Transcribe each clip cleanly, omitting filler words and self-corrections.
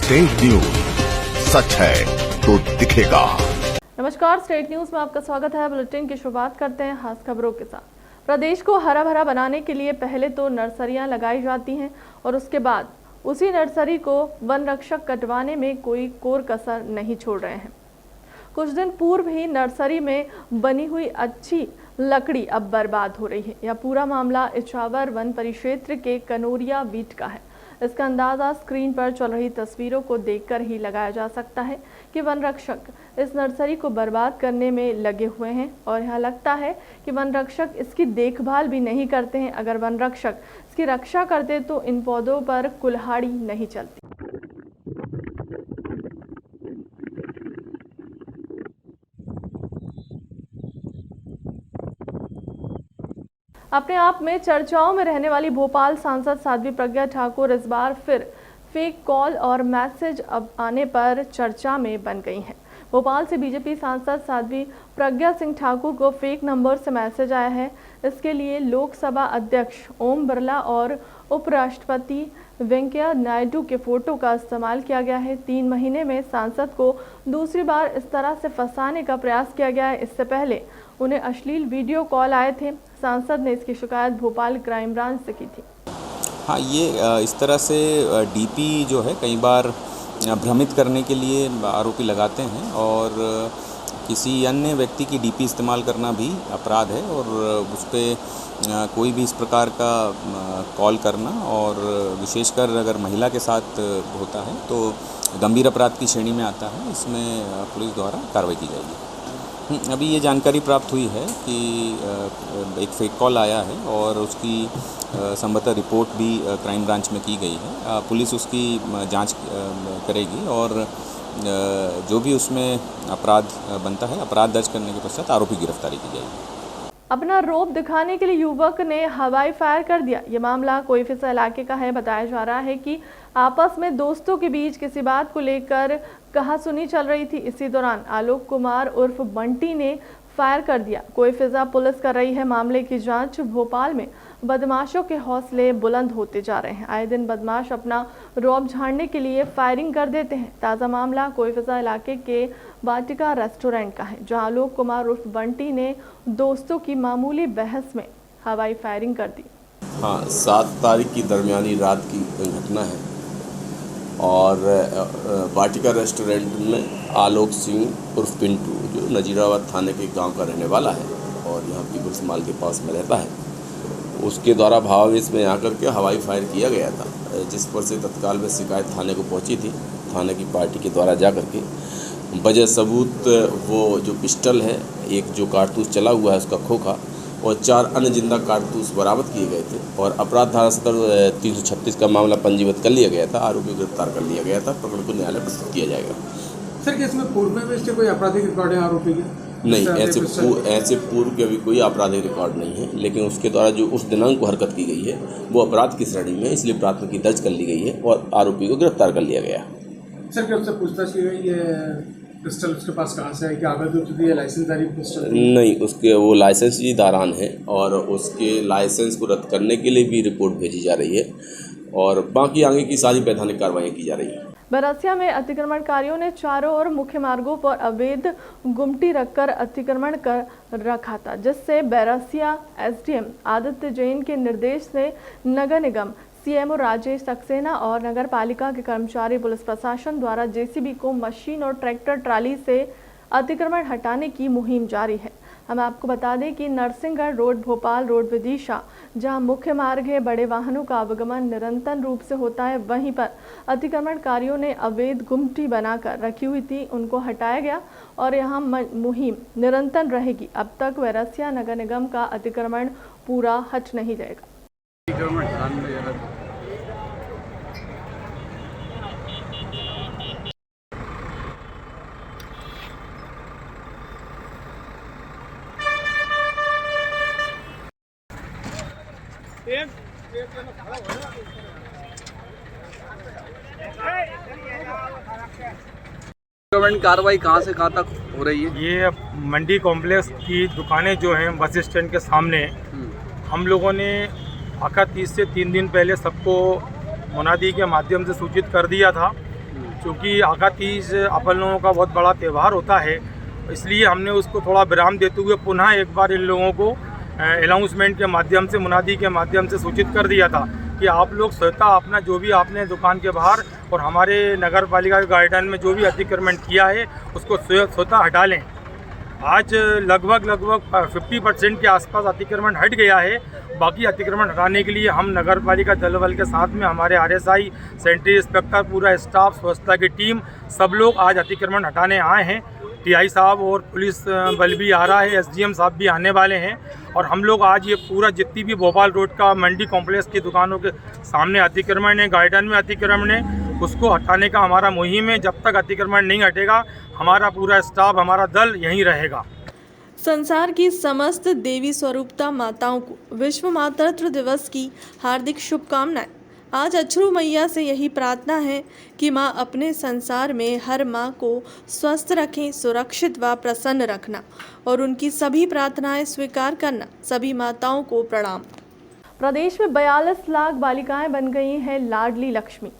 State news, सच है तो दिखेगा। नमस्कार, स्टेट न्यूज में आपका स्वागत है। बुलेटिन की शुरुआत करते हैं खास खबरों के साथ। प्रदेश को हरा भरा बनाने के लिए पहले तो नर्सरियां लगाई जाती हैं और उसके बाद उसी नर्सरी को वन रक्षक कटवाने में कोई कोर कसर नहीं छोड़ रहे हैं। कुछ दिन पूर्व ही नर्सरी में बनी हुई अच्छी लकड़ी अब बर्बाद हो रही है। यह पूरा मामला इछावर वन परिक्षेत्र के कनोरिया बीट का है। इसका अंदाजा स्क्रीन पर चल रही तस्वीरों को देखकर ही लगाया जा सकता है कि वन रक्षक इस नर्सरी को बर्बाद करने में लगे हुए हैं और यह लगता है कि वन रक्षक इसकी देखभाल भी नहीं करते हैं। अगर वन रक्षक इसकी रक्षा करते तो इन पौधों पर कुल्हाड़ी नहीं चलती। अपने आप में चर्चाओं में रहने वाली भोपाल सांसद साध्वी प्रज्ञा ठाकुर इस बार फिर फेक कॉल और मैसेज अब आने पर चर्चा में बन गई हैं। भोपाल से बीजेपी सांसद साध्वी प्रज्ञा सिंह ठाकुर को फेक नंबर से मैसेज आया है। इसके लिए लोकसभा अध्यक्ष ओम बिरला और उपराष्ट्रपति वेंकैया नायडू के फोटो का इस्तेमाल किया गया है। 3 महीने में सांसद को दूसरी बार इस तरह से फंसाने का प्रयास किया गया है। इससे पहले उन्हें अश्लील वीडियो कॉल आए थे। सांसद ने इसकी शिकायत भोपाल क्राइम ब्रांच से की थी। हाँ, ये इस तरह से डीपी जो है कई बार भ्रमित करने के लिए आरोपी लगाते हैं और किसी अन्य व्यक्ति की डीपी इस्तेमाल करना भी अपराध है और उस पर कोई भी इस प्रकार का कॉल करना और विशेषकर अगर महिला के साथ होता है तो गंभीर अपराध की श्रेणी में आता है। इसमें पुलिस द्वारा कार्रवाई की जाएगी। अभी ये जानकारी प्राप्त हुई है कि एक फेक कॉल आया है और उसकी संबंधित रिपोर्ट भी क्राइम ब्रांच में की गई है। पुलिस उसकी जांच करेगी और जो भी उसमें अपराध बनता है, अपराध दर्ज करने के पश्चात आरोपी की गिरफ्तारी की जाएगी। अपना रौब दिखाने के लिए युवक ने हवाई फायर कर दिया। ये मामला कोईफिसा इलाके का है। बताया जा रहा है कि आपस में दोस्तों के बीच किसी बात को लेकर कहासुनी चल रही थी। इसी दौरान आलोक कुमार उर्फ बंटी ने फायर कर दिया। कोईफिसा पुलिस कर रही है मामले की जांच। भोपाल में बदमाशों के हौसले बुलंद होते जा रहे हैं। आए दिन बदमाश अपना रौब झाड़ने के लिए फायरिंग कर देते हैं। ताज़ा मामला कोईफिसा इलाके के वाटिका रेस्टोरेंट का है, जहां आलोक कुमार उर्फ बंटी ने दोस्तों की मामूली बहस में हवाई फायरिंग कर दी। हाँ, 7 तारीख की दरमियानी रात की घटना है और वाटिका रेस्टोरेंट में आलोक सिंह उर्फ पिंटू, जो नजीराबाद थाने के गांव का रहने वाला है और यहाँ पीपल्स मॉल के पास में रहता है, उसके द्वारा भावावेश में आकर के हवाई फायर किया गया था, जिस पर से तत्काल में शिकायत थाने को पहुंची थी। थाने की पार्टी के द्वारा जा कर के बजह सबूत वो जो पिस्टल है, एक जो कारतूस चला हुआ है उसका खोखा और 4 अन्य जिंदा कारतूस बरामद किए गए थे और अपराध धारा सदर 336 का मामला पंजीबद्ध कर लिया गया था। आरोपी को गिरफ्तार कर लिया गया था। प्रकरण को न्यायालय प्रस्तुत किया जाएगा। सर, क्या इसमें पूर्व में इसके कोई आपराधिक रिकॉर्ड है आरोपी के? नहीं, ऐसे पूर्व के अभी कोई आपराधिक रिकॉर्ड नहीं है, लेकिन उसके द्वारा जो उस दिनांक को हरकत की गई है वो अपराध की श्रेणी में है, इसलिए प्राथमिकी दर्ज कर ली गई है और आरोपी को गिरफ्तार कर लिया गया। सर, क्या उससे पूछताछ की गई? ये पिस्टल उसके पास कहाँ से है? क्या आगे जो थी लाइसेंसधारी पिस्टल? नहीं, उसके वो लाइसेंस ही दारान है और उसके लाइसेंस को रद्द करने के लिए भी रिपोर्ट भेजी जा रही है और बाकी आगे की सारी वैधानिक कार्रवाई की जा रही है। बैरसिया में अतिक्रमणकारियों ने चारों ओर मुख्य मार्गों पर अवैध गुमटी रखकर अतिक्रमण कर रखा था, जिससे बैरसिया एसडीएम आदित्य जैन के निर्देश से नगर निगम सीएमओ राजेश सक्सेना और नगर पालिका के कर्मचारी पुलिस प्रशासन द्वारा जेसीबी को मशीन और ट्रैक्टर ट्राली से अतिक्रमण हटाने की मुहिम जारी है। हम आपको बता दें कि नरसिंहगढ़ रोड भोपाल रोड विदिशा, जहां मुख्य मार्ग है, बड़े वाहनों का आवागमन निरंतर रूप से होता है, वहीं पर अतिक्रमणकारियों ने अवैध गुमटी बनाकर रखी हुई थी, उनको हटाया गया और यहां मुहिम निरंतर रहेगी। अब तक बैरसिया नगर निगम का अतिक्रमण पूरा हट नहीं जाएगा। गवर्नमेंट कार्रवाई कहाँ से कहाँ तक हो रही है? ये मंडी कॉम्प्लेक्स की दुकानें जो हैं बस स्टैंड के सामने, हम लोगों ने आखिर 30 से 3 दिन पहले सबको मुनादी के माध्यम से सूचित कर दिया था क्योंकि आखा तीज अपन लोगों का बहुत बड़ा त्यौहार होता है, इसलिए हमने उसको थोड़ा विराम देते हुए पुनः एक बार इन लोगों को अनाउंसमेंट के माध्यम से, मुनादी के माध्यम से सूचित कर दिया था कि आप लोग स्वतः अपना जो भी आपने दुकान के बाहर और हमारे नगर पालिका के गार्डन में जो भी अतिक्रमण किया है उसको स्वतः हटा लें। आज लगभग 50% के आसपास अतिक्रमण हट गया है। बाकी अतिक्रमण हटाने के लिए हम नगर पालिका दल बल के साथ में हमारे RSI, सेंट्री इंस्पेक्टर, पूरा स्टाफ, स्वच्छता की टीम, सब लोग आज अतिक्रमण हटाने आए हैं। TI साहब और पुलिस बल भी आ रहा है, SDM साहब भी आने वाले हैं और हम लोग आज ये पूरा जितनी भी भोपाल रोड का मंडी कॉम्प्लेक्स की दुकानों के सामने अतिक्रमण है, गार्डन में अतिक्रमण है, उसको हटाने का हमारा मुहिम है। जब तक अतिक्रमण नहीं हटेगा हमारा पूरा स्टाफ, हमारा दल यहीं रहेगा। संसार की समस्त देवी स्वरूपता माताओं को विश्व मातृत्व दिवस की हार्दिक शुभकामनाएं। आज अछरू मैया से यही प्रार्थना है कि माँ अपने संसार में हर माँ को स्वस्थ रखें, सुरक्षित व प्रसन्न रखना और उनकी सभी प्रार्थनाएं स्वीकार करना। सभी माताओं को प्रणाम। प्रदेश में 42 लाख बालिकाएं बन गई हैं लाडली लक्ष्मी।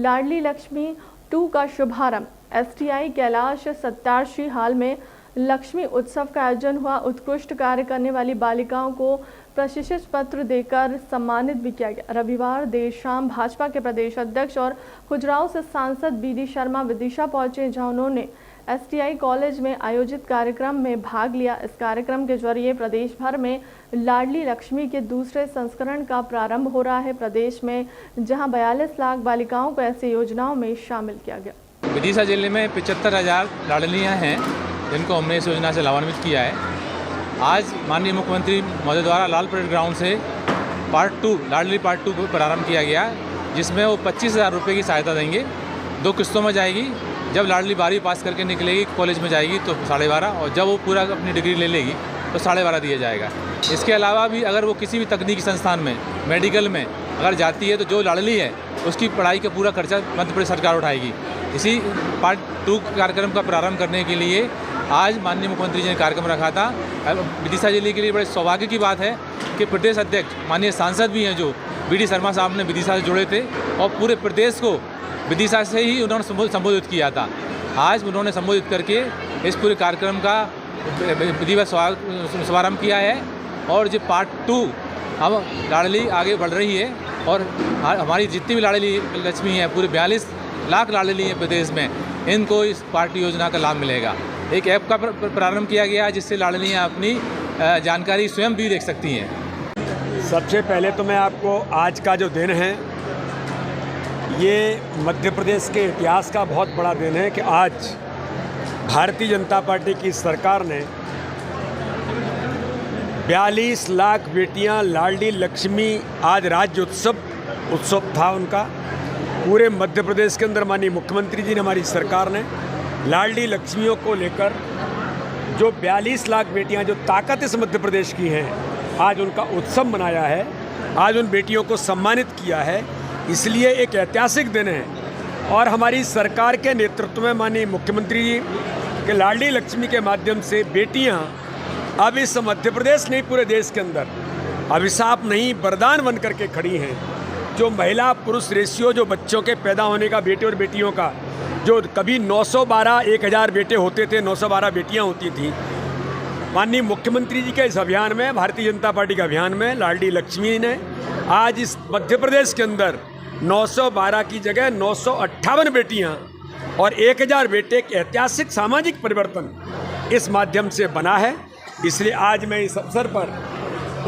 लाडली लक्ष्मी 2 का शुभारंभ STI कैलाश सत्यार्थी हाल में लक्ष्मी उत्सव का आयोजन हुआ। उत्कृष्ट कार्य करने वाली बालिकाओं को प्रशस्ति पत्र देकर सम्मानित भी किया गया। रविवार देर शाम भाजपा के प्रदेश अध्यक्ष और खजुराहो से सांसद BD शर्मा विदिशा पहुंचे, जहां उन्होंने STI कॉलेज में आयोजित कार्यक्रम में भाग लिया। इस कार्यक्रम के जरिए प्रदेश भर में लाडली लक्ष्मी के दूसरे संस्करण का प्रारंभ हो रहा है। प्रदेश में जहां 42 लाख बालिकाओं को ऐसी योजनाओं में शामिल किया गया। विदिशा जिले में 75,000 लाडलियाँ हैं जिनको हमने इस योजना से लाभान्वित किया है। आज माननीय मुख्यमंत्री महोदय द्वारा लाल परेड ग्राउंड से पार्ट 2 लाडली पार्ट 2 को प्रारंभ किया गया, जिसमें वो 25,000 रुपये की सहायता देंगे। 2 किस्तों में जाएगी। जब लाडली 12वीं पास करके निकलेगी कॉलेज में जाएगी तो 12.5, और जब वो पूरा अपनी डिग्री ले लेगी तो 12.5 दिया जाएगा। इसके अलावा भी अगर वो किसी भी तकनीकी संस्थान में, मेडिकल में अगर जाती है तो जो लाडली है उसकी पढ़ाई का पूरा खर्चा मध्य प्रदेश सरकार उठाएगी। इसी पार्ट 2 कार्यक्रम का प्रारंभ करने के लिए आज माननीय मुख्यमंत्री जी ने कार्यक्रम रखा था। विदिशा जिले के लिए बड़े सौभाग्य की बात है कि प्रदेश अध्यक्ष माननीय सांसद भी हैं जो BD शर्मा साहब ने विदिशा से जुड़े थे और पूरे प्रदेश को विदिशा से ही उन्होंने संबोधित किया था। आज उन्होंने संबोधित करके इस पूरे कार्यक्रम का विधिवत शुभारंभ किया है और जो पार्ट 2 अब लाडली आगे बढ़ रही है और हमारी जितनी भी लाडली लक्ष्मी है, पूरे 42 लाख लाडली हैं प्रदेश में, इनको इस पार्टी योजना का लाभ मिलेगा। एक ऐप का प्रारंभ किया गया जिससे लाडलियाँ अपनी जानकारी स्वयं भी देख सकती हैं। सबसे पहले तो मैं आपको आज का जो दिन है, ये मध्य प्रदेश के इतिहास का बहुत बड़ा दिन है कि आज भारतीय जनता पार्टी की सरकार ने 42 लाख बेटियां लाडली लक्ष्मी, आज राज्य उत्सव था उनका पूरे मध्य प्रदेश के अंदर। माननीय मुख्यमंत्री जी ने, हमारी सरकार ने लाडली लक्ष्मियों को लेकर जो 42 लाख बेटियां जो ताकत इस मध्य प्रदेश की हैं, आज उनका उत्सव मनाया है, आज उन बेटियों को सम्मानित किया है। इसलिए एक ऐतिहासिक दिन है और हमारी सरकार के नेतृत्व में माननीय मुख्यमंत्री जी के लाडली लक्ष्मी के माध्यम से बेटियां अब इस मध्य प्रदेश नहीं पूरे देश के अंदर अभिशाप नहीं वरदान बन करके खड़ी हैं। जो महिला पुरुष रेशियो जो बच्चों के पैदा होने का, बेटे और बेटियों का, जो कभी 912 1000 बेटे होते थे, 912 बेटियां होती थी, माननीय मुख्यमंत्री जी के इस अभियान में, भारतीय जनता पार्टी के अभियान में लाडली लक्ष्मी ने आज इस मध्य प्रदेश के अंदर 912 की जगह 958 बेटियां और 1000 बेटे, एक ऐतिहासिक सामाजिक परिवर्तन इस माध्यम से बना है। इसलिए आज मैं इस अवसर पर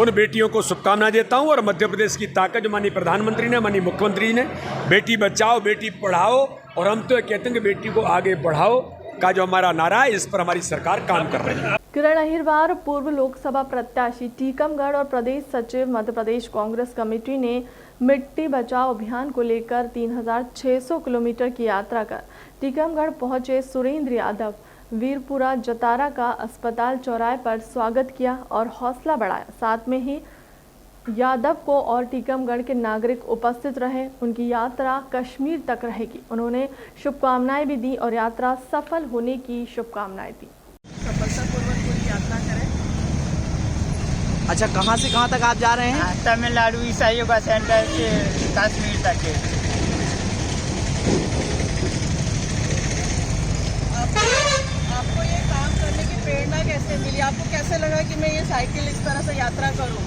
उन बेटियों को शुभकामना देता हूं और मध्य प्रदेश की ताकत जो माननीय प्रधानमंत्री ने, माननीय मुख्यमंत्री ने, बेटी बचाओ बेटी पढ़ाओ, और हम तो ये कहते हैं कि बेटी को आगे बढ़ाओ का जो हमारा नारा है, इस पर हमारी सरकार काम कर रही है। किरण अहिरवार, पूर्व लोकसभा प्रत्याशी टीकमगढ़ और प्रदेश सचिव मध्य प्रदेश कांग्रेस कमेटी ने मिट्टी बचाओ अभियान को लेकर 3600 किलोमीटर की यात्रा कर टीकमगढ़ पहुंचे सुरेंद्र यादव वीरपुरा जतारा का अस्पताल चौराहे पर स्वागत किया और हौसला बढ़ाया। साथ में ही यादव को और टीकमगढ़ के नागरिक उपस्थित रहे। उनकी यात्रा कश्मीर तक रहेगी। उन्होंने शुभकामनाएं भी दी और यात्रा सफल होने की शुभकामनाएं दी। सफलतापूर्वक पूरी यात्रा करें। अच्छा, कहाँ से कहाँ तक आप जा रहे हैं? तमिलनाडु ईसाई योगा सेंटर से कश्मीर तक के। कि आपको कैसे लगा कि मैं ये साइकिल इस तरह से यात्रा करूं?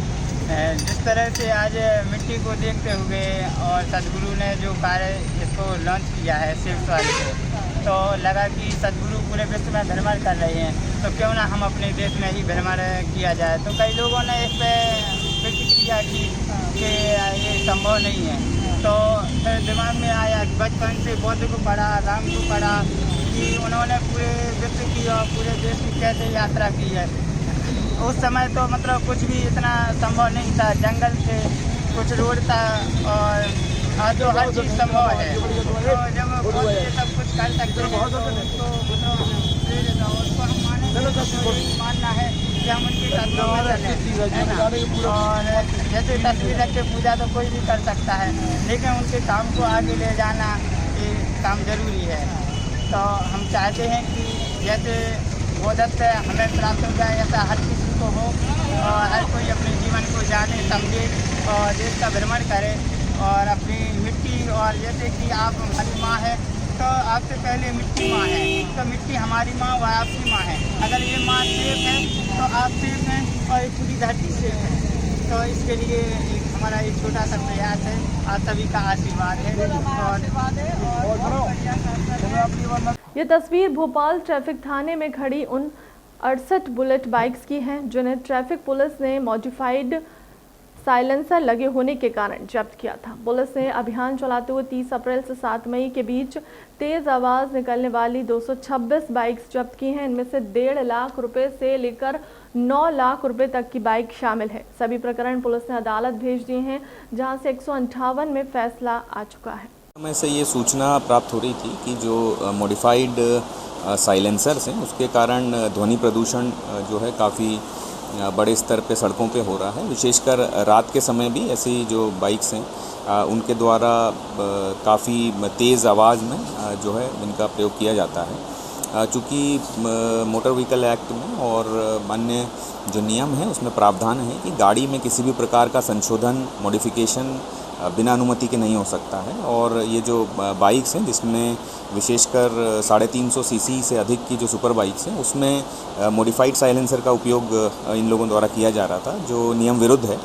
जिस तरह से आज मिट्टी को देखते हुए और सदगुरु ने जो कार्य इसको लॉन्च किया है शिव स्वास्थ्य से, तो लगा कि सदगुरु पूरे विश्व में भ्रमण कर रहे हैं, तो क्यों ना हम अपने देश में ही भ्रमण किया जाए। तो कई लोगों ने इस पर प्रतिक्रिया की कि ये संभव नहीं है। तो फिर दिमाग में आया कि बचपन से बौद्ध को पढ़ा, राम को पढ़ा कि उन्होंने पूरे विश्व की और पूरे देश की कैसे यात्रा की है। उस समय तो मतलब कुछ भी इतना संभव नहीं था, जंगल थे, कुछ रोड था, और आज तो हर चीज़ संभव है। तो जब ये सब कुछ कर सकते हैं तो उसको प्रेरित और उसको हम मानना है कि हम उनके कदमों में चलें, है ना। और जैसे तस्वीर रख के पूजा तो कोई भी कर सकता है, लेकिन उनके काम को आगे ले जाना ये काम जरूरी है। तो हम चाहते हैं कि जैसे बोधत्व हमें प्राप्त हो जाए, ऐसा हर किसी को हो और हर कोई अपने जीवन को जाने समझे और देश का भ्रमण करे और अपनी मिट्टी, और जैसे कि आप हमारी माँ है तो आपसे पहले मिट्टी माँ है, तो मिट्टी हमारी माँ व आपकी माँ है। अगर ये माँ सेफ है तो आप सेफ हैं और ये पूरी धरती सेफ है। तो इसके लिए हमारा एक छोटा सा प्रयास है, आप सभी का आशीर्वाद है। ये तस्वीर भोपाल ट्रैफिक थाने में खड़ी उन 68 बुलेट बाइक्स की हैं जिन्हें ट्रैफिक पुलिस ने मॉडिफाइड साइलेंसर लगे होने के कारण जब्त किया था। पुलिस ने अभियान चलाते हुए 30 अप्रैल से 7 मई के बीच तेज आवाज़ निकलने वाली 226 बाइक्स जब्त की हैं। इनमें से 1.5 लाख रुपए से लेकर 9 लाख रुपए तक की बाइक शामिल है। सभी प्रकरण पुलिस ने अदालत भेज दिए हैं, जहां से 158 में फैसला आ चुका है। समय से ये सूचना प्राप्त हो रही थी कि जो मॉडिफाइड साइलेंसर्स हैं उसके कारण ध्वनि प्रदूषण जो है काफ़ी बड़े स्तर पे सड़कों पे हो रहा है। विशेषकर रात के समय भी ऐसी जो बाइक्स हैं उनके द्वारा काफ़ी तेज़ आवाज़ में जो है इनका प्रयोग किया जाता है। चूँकि मोटर व्हीकल एक्ट में और अन्य जो नियम हैं उसमें प्रावधान है कि गाड़ी में किसी भी प्रकार का संशोधन, मॉडिफिकेशन बिना अनुमति के नहीं हो सकता है। और ये जो बाइक्स हैं जिसमें विशेषकर 350 सीसी से अधिक की जो सुपर बाइक्स हैं उसमें मॉडिफाइड साइलेंसर का उपयोग इन लोगों द्वारा किया जा रहा था, जो नियम विरुद्ध है।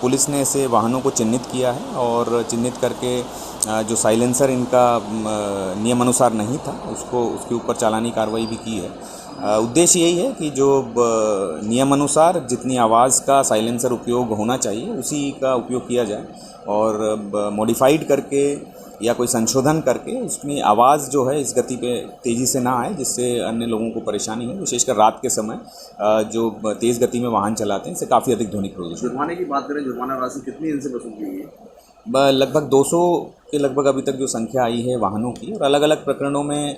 पुलिस ने ऐसे वाहनों को चिन्हित किया है और चिन्हित करके जो साइलेंसर इनका नियमानुसार नहीं था उसके ऊपर चालानी कार्रवाई भी की है। उद्देश्य यही है कि जो नियमानुसार जितनी आवाज़ का साइलेंसर उपयोग होना चाहिए उसी का उपयोग किया जाए और मॉडिफाइड करके या कोई संशोधन करके उसमें आवाज़ जो है इस गति पे तेज़ी से ना आए, जिससे अन्य लोगों को परेशानी है। विशेषकर रात के समय जो तेज़ गति में वाहन चलाते हैं इससे काफ़ी अधिक ध्वनि प्रदूषण। जुर्माने की बात करें, जुर्माना राशि कितनी इनसे वसूल की है? लगभग 200 के लगभग अभी तक जो संख्या आई है वाहनों की, और अलग अलग प्रकरणों में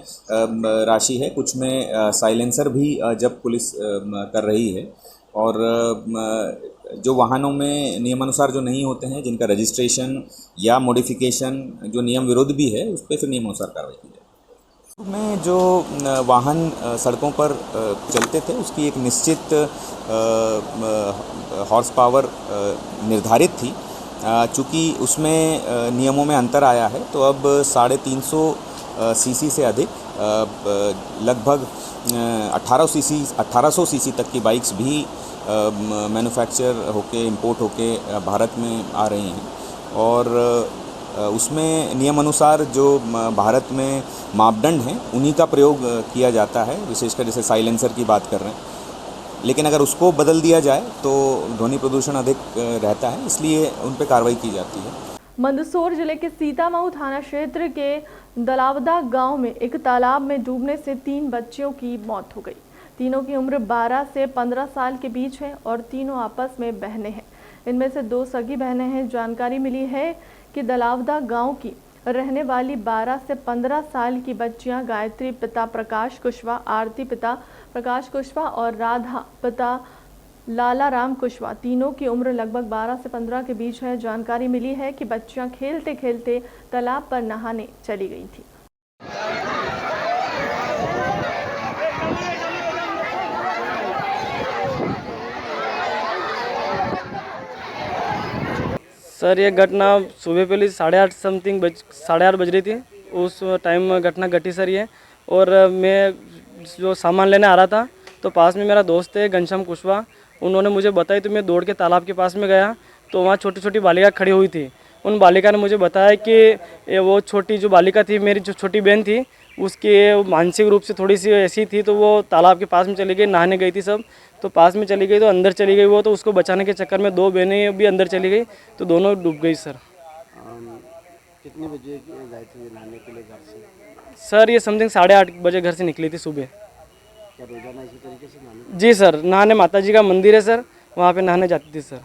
राशि है। कुछ में साइलेंसर भी जब पुलिस कर रही है, और जो वाहनों में नियमानुसार जो नहीं होते हैं, जिनका रजिस्ट्रेशन या मॉडिफिकेशन जो नियम विरुद्ध भी है, उस पर फिर नियमानुसार कार्रवाई की जाए। में जो वाहन सड़कों पर चलते थे उसकी एक निश्चित हॉर्स पावर निर्धारित थी। चूँकि उसमें नियमों में अंतर आया है, तो अब 350 सीसी से अधिक लगभग 1800 सीसी तक की बाइक्स भी मैन्युफैक्चर होके इंपोर्ट होके भारत में आ रही हैं। और उसमें नियमानुसार जो भारत में मापदंड हैं उन्हीं का प्रयोग किया जाता है, विशेषकर जैसे साइलेंसर की बात कर रहे हैं। लेकिन अगर उसको बदल दिया जाए तो ध्वनि प्रदूषण अधिक रहता है, इसलिए उन पर कार्रवाई की जाती है। मंदसौर जिले के सीतामऊ थाना क्षेत्र के दलावदा गांव में एक तालाब में डूबने से 3 बच्चियों की मौत हो गई। तीनों की उम्र 12 से 15 साल के बीच है और तीनों आपस में बहनें हैं। इनमें से 2 सगी बहनें हैं। जानकारी मिली है कि दलावदा गांव की रहने वाली 12 से 15 साल की बच्चियां गायत्री पिता प्रकाश कुशवाहा, आरती पिता प्रकाश कुशवाहा और राधा पिता लाला राम कुशवाहा, तीनों की उम्र लगभग 12 से 15 के बीच है। जानकारी मिली है कि बच्चियां खेलते खेलते तालाब पर नहाने चली गई थी। सर, ये घटना सुबह पहले 8:30 बज रही थी। उस टाइम घटना घटी सर ये, और मैं जो सामान लेने आ रहा था तो पास में मेरा दोस्त है घनश्याम कुशवाहा, उन्होंने मुझे बताई तो मैं दौड़ के तालाब के पास में गया तो वहाँ छोटी छोटी बालिका खड़ी हुई थी। उन बालिका ने मुझे बताया कि वो छोटी जो बालिका थी, मेरी जो छोटी बहन थी, उसके मानसिक रूप से थोड़ी सी ऐसी थी, तो वो तालाब के पास में चली गई, नहाने गई थी सब, तो पास में चली गई तो अंदर चली गई वो, तो उसको बचाने के चक्कर में 2 बहनें भी अंदर चली गई तो दोनों डूब गई सर। कितने बजे गए थे नहाने के लिए घर से? सर ये समथिंग 8:30 बजे घर से निकली थी सुबह। क्या रोजाना इसी तरीके से नहाने? जी सर, नहाने माता जी का मंदिर है सर, वहाँ पे नहाने जाती थी सर।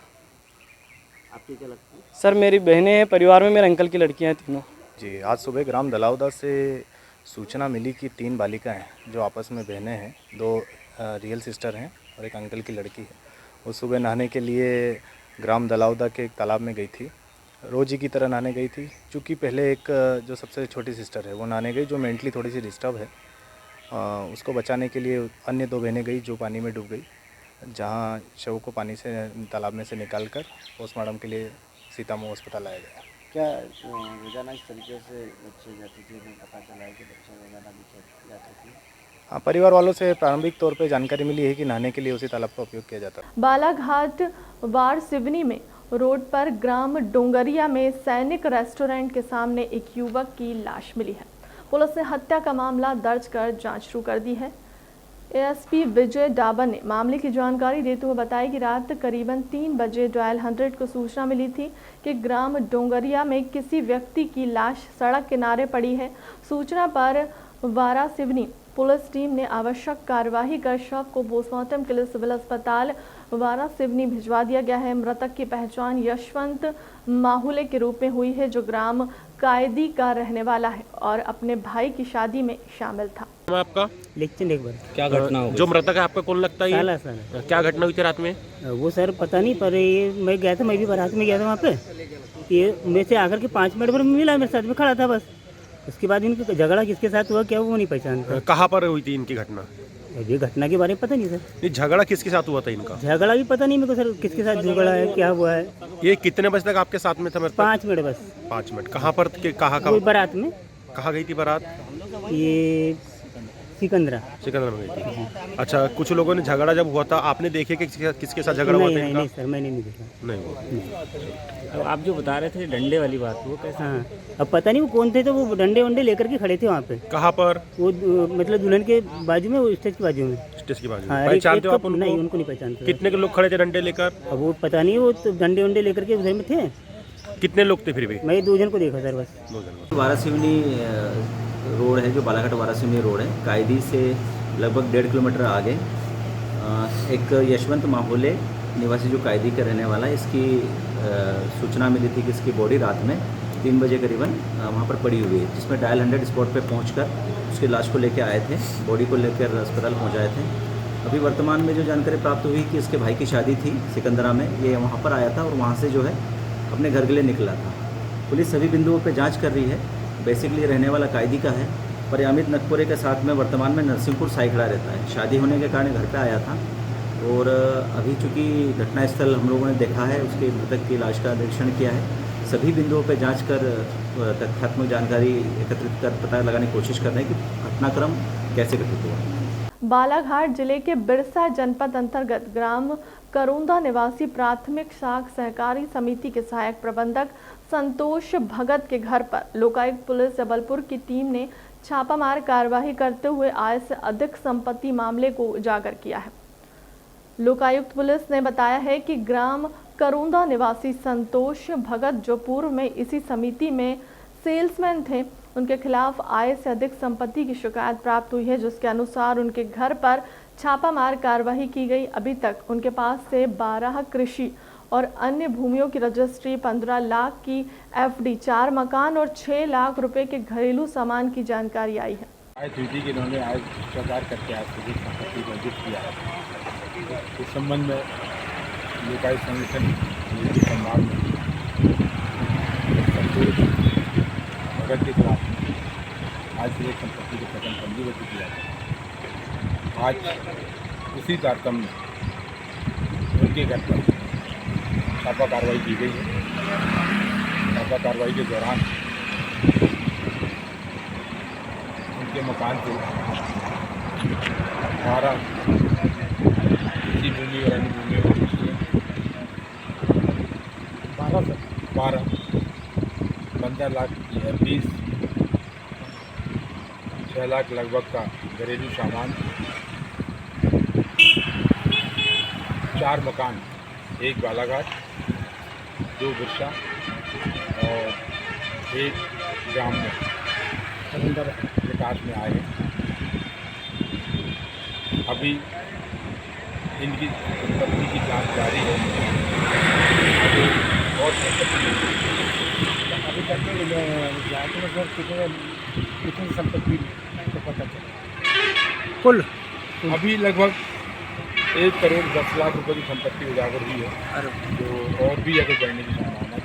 आपकी क्या लगती है? सर मेरी बहनें हैं, परिवार में मेरे अंकल की लड़कियाँ हैं तीनों। जी, आज सुबह ग्राम दलावदा से सूचना मिली कि 3 बालिका हैं जो आपस में बहनें हैं, 2 रियल सिस्टर हैं और एक अंकल की लड़की है। वो सुबह नहाने के लिए ग्राम दलावदा के एक तालाब में गई थी, रोज़ ही की तरह नहाने गई थी। चूँकि पहले एक जो सबसे छोटी सिस्टर है वो नहाने गई, जो मेंटली थोड़ी सी डिस्टर्ब है, उसको बचाने के लिए अन्य 2 बहनें गई जो पानी में डूब गई, जहाँ शव को पानी से तालाब में से निकालकर पोस्टमार्टम के लिए सीतामऊ अस्पताल लाया गया। क्या रोजाना इस तरीके से बच्चे जाते थे? पता चला है कि बच्चे रोजाना भी जाते थे? हाँ, परिवार वालों से प्रारंभिक तौर पे जानकारी मिली है कि नहाने के लिए उसी तालाब का उपयोग किया जाता है। बालाघाट वारसिवनी में रोड पर ग्राम डोंगरिया में सैनिक रेस्टोरेंट के सामने एक युवक की लाश मिली है। पुलिस ने हत्या का मामला दर्ज कर जांच शुरू कर दी है। एएसपी विजय डाबर ने मामले की जानकारी देते हुए बताया कि रात करीबन 3 बजे डायल 100 को सूचना मिली थी कि ग्राम डोंगरिया में किसी व्यक्ति की लाश सड़क किनारे पड़ी है। सूचना पर वारासिवनी पुलिस टीम ने आवश्यक कार्यवाही कर शव को पोस्टमार्टम के लिए सिविल अस्पताल वारासिवनी भिजवा दिया गया है। मृतक की पहचान यशवंत माहुले के रूप में हुई है, जो ग्राम कायदी का रहने वाला है और अपने भाई की शादी में शामिल था। आपका लेकिन एक बार क्या घटना हो? जो मृतक है आपका कौन लगता है? साला। क्या घटना हुई थी रात में? वो सर पता नहीं, पर ये मैं गया था, मैं भी बारात में गया था वहाँ पे। ये मेरे से आकर के 5 मिनट पर मिला, मेरे साथ में खड़ा था बस। उसके बाद इनका झगड़ा किसके साथ हुआ क्या वो नहीं पहचानता। कहाँ पर हुई थी इनकी घटना? ये घटना के बारे में पता नहीं सर। नहीं, झगड़ा किसके साथ हुआ था इनका? झगड़ा भी पता नहीं मेरे को सर, किसके साथ झगड़ा है, क्या हुआ है। ये कितने बजे तक आपके साथ में था? 5 मिनट बस। 5 मिनट। कहाँ पर? कहाँ कोई बारात में। कहाँ गई थी बारात? ये सिकंदरा में गई थी। अच्छा, कुछ लोगों ने झगड़ा जब हुआ था आपने देखे कि किसके साथ झगड़ा हुआ था? नहीं सर, मैंने नहीं देखा। नहीं। तो आप जो बता रहे थे डंडे वाली बात, वो कैसा? हाँ, अब पता नहीं वो कौन थे, तो वो डंडे वंडे लेकर के खड़े थे वहाँ पे। कहाँ पर? वो मतलब दुल्हन के बाजू में, वो स्टेज के बाजू में। स्टेज के बाजू हाँ, पहचानते हो आप उनको? नहीं, उनको नहीं पहचानते। कितने के लोग खड़े थे डंडे लेकर? अब वो पता नहीं, वो तो डंडे वंडे लेकर के उधर में थे। कितने लोग थे फिर भी? मैं 2 जन को देखा सर बस। 2 जन। वारासिवनी रोड है, जो बालाघाट वारासिवनी रोड है, कायदी से लगभग 1.5 किलोमीटर आगे एक यशवंत माहुले निवासी जो कायदी का रहने वाला है, इसकी सूचना मिली थी कि इसकी बॉडी रात में 3 बजे करीबन वहाँ पर पड़ी हुई है, जिसमें डायल 100 स्पॉट पे पहुंचकर उसकी लाश को लेकर आए थे, बॉडी को लेकर अस्पताल पहुँचाए थे। अभी वर्तमान में जो जानकारी प्राप्त हुई कि इसके भाई की शादी थी सिकंदरा में, ये वहाँ पर आया था और वहाँ से जो है अपने घर के लिए निकला था। पुलिस सभी बिंदुओं पर जाँच कर रही है। बेसिकली रहने वाला कायदी का है, पर अमित नकपुरे के साथ में वर्तमान में नरसिंहपुर साइखड़ा रहता है। शादी होने के कारण घर पे आया था और अभी चूँकि घटनास्थल हम लोगों ने देखा है, उसके मृतक की लाश का निरीक्षण किया है। सभी बिंदुओं पर जांच कर तथ्यात्मक जानकारी एकत्रित कर पता लगाने की कोशिश कर रहे हैं कि घटनाक्रम कैसे घटित हुआ। बालाघाट जिले के बिरसा जनपद अंतर्गत ग्राम करोंदा निवासी प्राथमिक शाख सहकारी समिति के सहायक प्रबंधक संतोष भगत के घर पर लोकायुक्त पुलिस जबलपुर की टीम ने छापामार कार्रवाई करते हुए आय से अधिक संपत्ति मामले को उजागर किया है। लोकायुक्त पुलिस ने बताया है कि ग्राम करोंदा निवासी संतोष भगत, जो पूर्व में इसी समिति में सेल्समैन थे, उनके खिलाफ आय से अधिक संपत्ति की शिकायत प्राप्त हुई है, जिसके अनुसार उनके घर पर छापामार कार्रवाई की गई। अभी तक उनके पास से 12 कृषि और अन्य भूमियों की रजिस्ट्री, 15 लाख की एफडी, 4 मकान और 6 लाख रुपए के घरेलू सामान की जानकारी आई है। आय स्थिति के इन्होंने आज प्रकार करके आज अधिक संपत्ति को अर्जित किया है। इस संबंध में लोकायुक्त संगठन के संभाग में संतोष भगत के खिलाफ आज से एक संपत्ति के प्रकरण पंजीबद्ध किया है। आज उसी कार्यक्रम में उनके घर पर छापा कार्रवाई की गई है। छापा कार्रवाई के दौरान उनके मकान से 12 भूमि और अन्य भूमियों की रजिस्ट्री 15 लाख की है, 6 लाख लगभग का घरेलू सामान, 4 मकान, 1 बालाघाट, 2 बिरसा और 1 ग्राम में विकास में आए हैं। अभी इनकी संपत्ति की जांच जारी है। और अभी तक जांच में सर कितनी संपत्ति तो पता चला कुल अभी लगभग 1 करोड़ 10 लाख रुपए की संपत्ति उजागर हुई है, जो और भी अगर बढ़ने की संभावना है।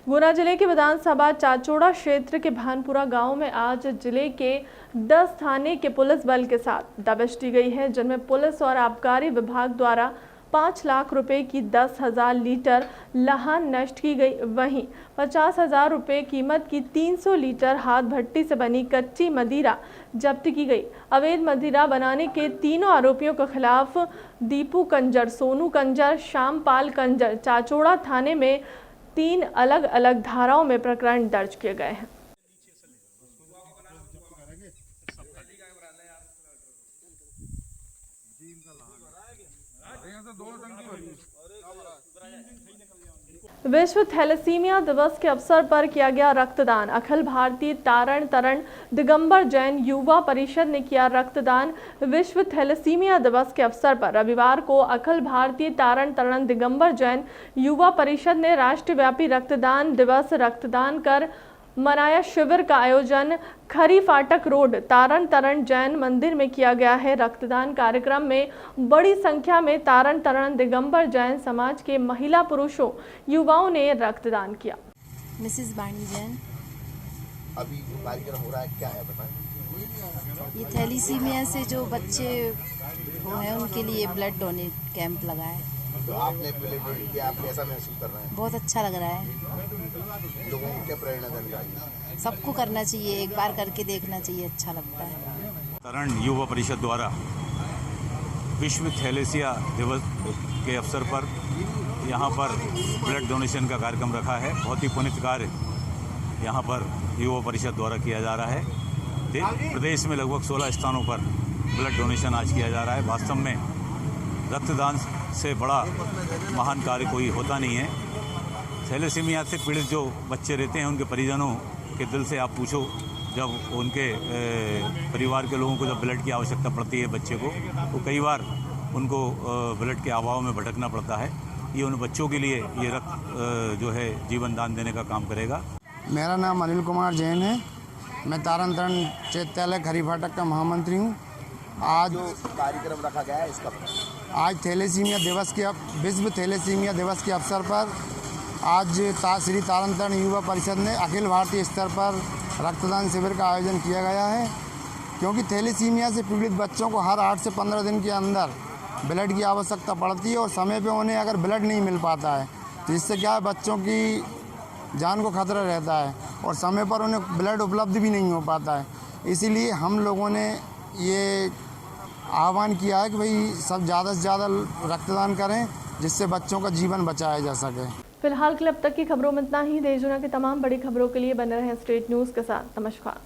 गुना जिले के विधानसभा चाचोड़ा क्षेत्र के भानपुरा गांव में आज जिले के 10 थाने के पुलिस बल के साथ दबिश दी गई है, जिनमें पुलिस और आबकारी विभाग द्वारा 5 लाख रुपए की 10,000 लीटर लहान नष्ट की गई। वहीं 50,000 रुपए कीमत की 300 लीटर हाथ भट्टी से बनी कच्ची मदिरा जब्त की गई। अवैध मदिरा बनाने के तीनों आरोपियों के खिलाफ दीपू कंजर, सोनू कंजर, श्यामपाल कंजर चाचोड़ा थाने में 3 अलग अलग धाराओं में प्रकरण दर्ज किए गए हैं। विश्व थैलेसीमिया दिवस के अवसर पर किया गया रक्तदान। अखिल भारतीय तारण तरण दिगंबर जैन युवा परिषद ने किया रक्तदान। विश्व थैलेसीमिया दिवस के अवसर पर रविवार को अखिल भारतीय तारण तरण दिगंबर जैन युवा परिषद ने राष्ट्रव्यापी रक्तदान दिवस रक्तदान कर मनाया। शिविर का आयोजन खरी फाटक रोड तारण तरण जैन मंदिर में किया गया है। रक्तदान कार्यक्रम में बड़ी संख्या में तारण तरण दिगंबर जैन समाज के महिला पुरुषों युवाओं ने रक्तदान किया। मिसेस बानी जैन, अभी कार्यक्रम हो रहा है, क्या है बताएं? ये थैलीसीमिया से जो बच्चे हैं उनके लिए ब्लड डोनेट कैंप लगा है। तो आपने ब्लड किया, आप कैसा महसूस कर रहे हैं? बहुत अच्छा लग रहा है। लोगों को क्या प्रेरणा देनी चाहिए? सबको करना चाहिए, एक बार करके देखना चाहिए, अच्छा लगता है। तरण युवा परिषद द्वारा विश्व थैलेसिया दिवस के अवसर पर यहाँ पर ब्लड डोनेशन का कार्यक्रम रखा है। बहुत ही पुनीत कार्य यहाँ पर युवा परिषद द्वारा किया जा रहा है। प्रदेश में लगभग 16 स्थानों पर ब्लड डोनेशन आज किया जा रहा है। वास्तव में रक्तदान से बड़ा महान कार्य कोई होता नहीं है। थैलेसीमिया से पीड़ित जो बच्चे रहते हैं उनके परिजनों के दिल से आप पूछो, जब उनके परिवार के लोगों को जब ब्लड की आवश्यकता पड़ती है बच्चे को, तो कई बार उनको ब्लड के अभाव में भटकना पड़ता है। ये उन बच्चों के लिए ये रक्त जो है जीवन दान देने का काम करेगा। मेरा नाम अनिल कुमार जैन है। मैं तारण तरण चैत्यालय खरी फाटक का महामंत्री हूँ। आज कार्यक्रम रखा गया है इसका, आज थैलेसीमिया दिवस के विश्व थैलेसीमिया दिवस के अवसर पर आज श्री तारण तरण युवा परिषद ने अखिल भारतीय स्तर पर रक्तदान शिविर का आयोजन किया गया है। क्योंकि थैलेसीमिया से पीड़ित बच्चों को हर 8 से 15 दिन के अंदर ब्लड की आवश्यकता पड़ती है और समय पे उन्हें अगर ब्लड नहीं मिल पाता है तो इससे क्या है, बच्चों की जान को खतरा रहता है और समय पर उन्हें ब्लड उपलब्ध भी नहीं हो पाता है। इसीलिए हम लोगों ने ये आह्वान किया है कि भाई सब ज़्यादा से ज़्यादा रक्तदान करें, जिससे बच्चों का जीवन बचाया जा सके। फिलहाल के लिए अब तक की खबरों में इतना ही। देश दुनिया की तमाम बड़ी खबरों के लिए बने रहें स्टेट न्यूज़ के साथ। नमस्कार।